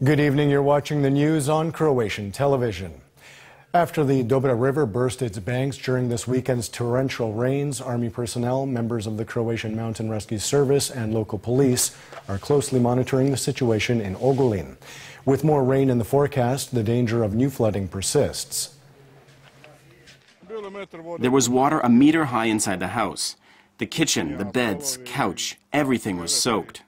Good evening. You're watching the news on Croatian television. After the Dobra River burst its banks during this weekend's torrential rains, Army personnel, members of the Croatian Mountain Rescue Service, and local police are closely monitoring the situation in Ogulin. With more rain in the forecast, the danger of new flooding persists. There was water a meter high inside the house. The kitchen, the beds, couch, everything was soaked.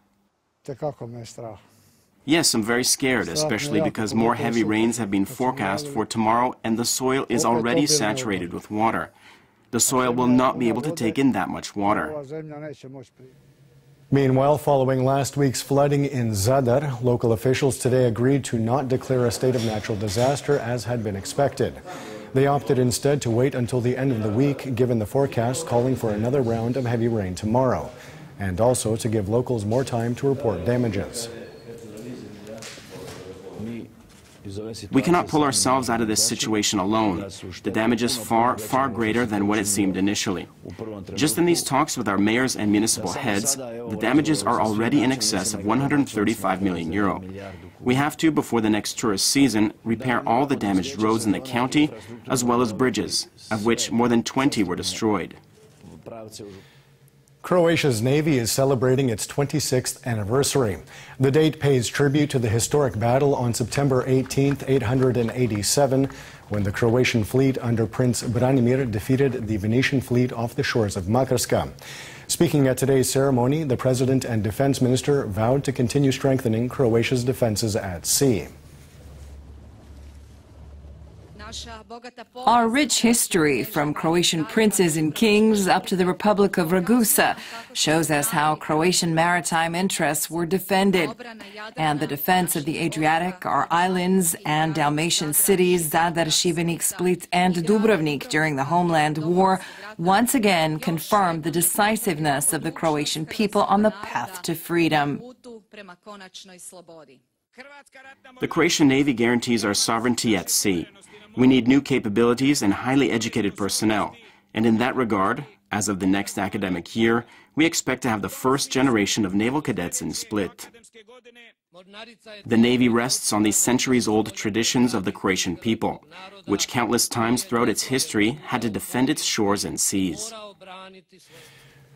Yes, I'm very scared, especially because more heavy rains have been forecast for tomorrow and the soil is already saturated with water. The soil will not be able to take in that much water. Meanwhile, following last week's flooding in Zadar, local officials today agreed to not declare a state of natural disaster as had been expected. They opted instead to wait until the end of the week, given the forecast calling for another round of heavy rain tomorrow, and also to give locals more time to report damages. We cannot pull ourselves out of this situation alone. The damage is far, far greater than what it seemed initially. Just in these talks with our mayors and municipal heads, the damages are already in excess of 135 million euro. We have to, before the next tourist season, repair all the damaged roads in the county, as well as bridges, of which more than 20 were destroyed. Croatia's Navy is celebrating its 26th anniversary. The date pays tribute to the historic battle on September 18, 887, when the Croatian fleet under Prince Branimir defeated the Venetian fleet off the shores of Makarska. Speaking at today's ceremony, the President and Defense Minister vowed to continue strengthening Croatia's defenses at sea. Our rich history, from Croatian princes and kings up to the Republic of Ragusa, shows us how Croatian maritime interests were defended. And the defense of the Adriatic, our islands, and Dalmatian cities, Zadar, Šibenik, Split, and Dubrovnik during the Homeland War, once again confirmed the decisiveness of the Croatian people on the path to freedom. The Croatian Navy guarantees our sovereignty at sea. We need new capabilities and highly educated personnel, and in that regard, as of the next academic year, we expect to have the first generation of naval cadets in Split. The Navy rests on the centuries-old traditions of the Croatian people, which countless times throughout its history had to defend its shores and seas.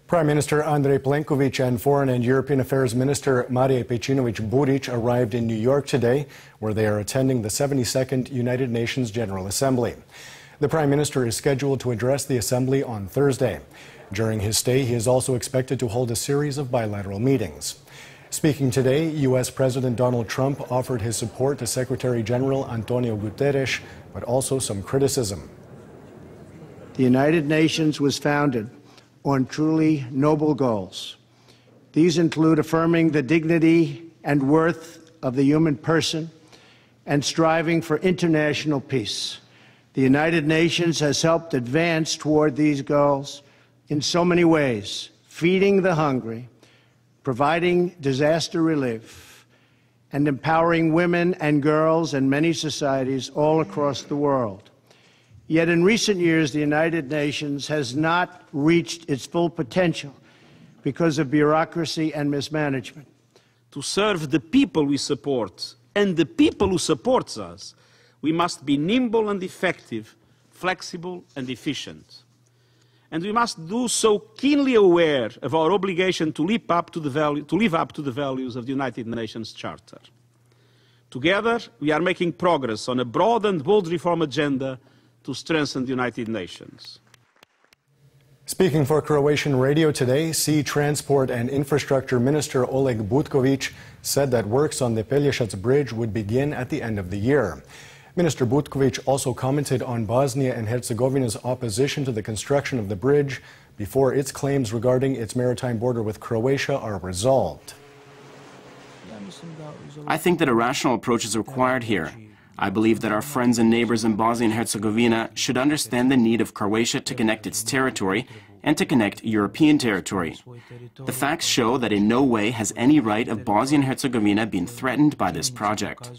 Prime Minister Andrej Plenković and Foreign and European Affairs Minister Marija Pejčinović-Burić arrived in New York today, where they are attending the 72nd United Nations General Assembly. The Prime Minister is scheduled to address the Assembly on Thursday. During his stay, he is also expected to hold a series of bilateral meetings. Speaking today, U.S. President Donald Trump offered his support to Secretary General Antonio Guterres, but also some criticism. The United Nations was founded on truly noble goals. These include affirming the dignity and worth of the human person and striving for international peace. The United Nations has helped advance toward these goals in so many ways: feeding the hungry, providing disaster relief, and empowering women and girls in many societies all across the world. Yet in recent years, the United Nations has not reached its full potential because of bureaucracy and mismanagement. To serve the people we support and the people who support us, we must be nimble and effective, flexible and efficient. And we must do so keenly aware of our obligation to live up to the values of the United Nations Charter. Together, we are making progress on a broad and bold reform agenda to strengthen the United Nations. Speaking for Croatian radio today, Sea Transport and Infrastructure Minister Oleg Butković said that works on the Pelješac Bridge would begin at the end of the year. Minister Butković also commented on Bosnia and Herzegovina's opposition to the construction of the bridge before its claims regarding its maritime border with Croatia are resolved. I think that a rational approach is required here. I believe that our friends and neighbors in Bosnia and Herzegovina should understand the need of Croatia to connect its territory and to connect European territory. The facts show that in no way has any right of Bosnia and Herzegovina been threatened by this project.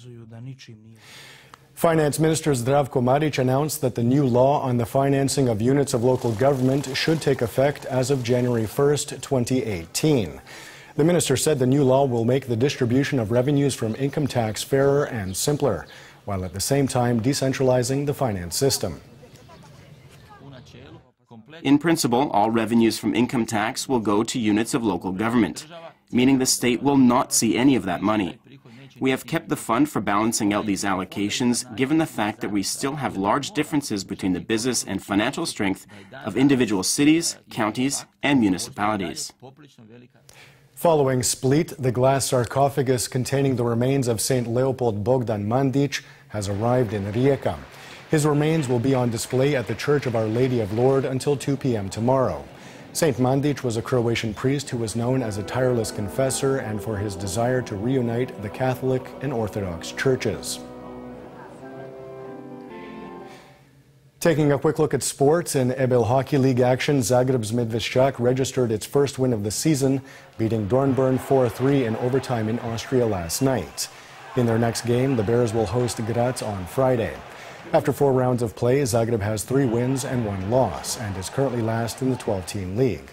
Finance Minister Zdravko Marić announced that the new law on the financing of units of local government should take effect as of January 1st, 2018. The minister said the new law will make the distribution of revenues from income tax fairer and simpler, while at the same time decentralizing the finance system. In principle, all revenues from income tax will go to units of local government, meaning the state will not see any of that money. We have kept the fund for balancing out these allocations, given the fact that we still have large differences between the business and financial strength of individual cities, counties, and municipalities. Following Split, the glass sarcophagus containing the remains of Saint Leopold Bogdan Mandic has arrived in Rijeka. His remains will be on display at the Church of Our Lady of Lourdes until 2 p.m. tomorrow. Saint Mandic was a Croatian priest who was known as a tireless confessor and for his desire to reunite the Catholic and Orthodox churches. Taking a quick look at sports, in EBL Hockey League action, Zagreb's Medveščak registered its first win of the season, beating Dornbirn 4-3 in overtime in Austria last night. In their next game, the Bears will host Graz on Friday. After 4 rounds of play, Zagreb has 3 wins and 1 loss and is currently last in the 12-team league.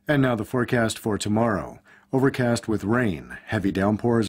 And now the forecast for tomorrow. Overcast with rain, heavy downpours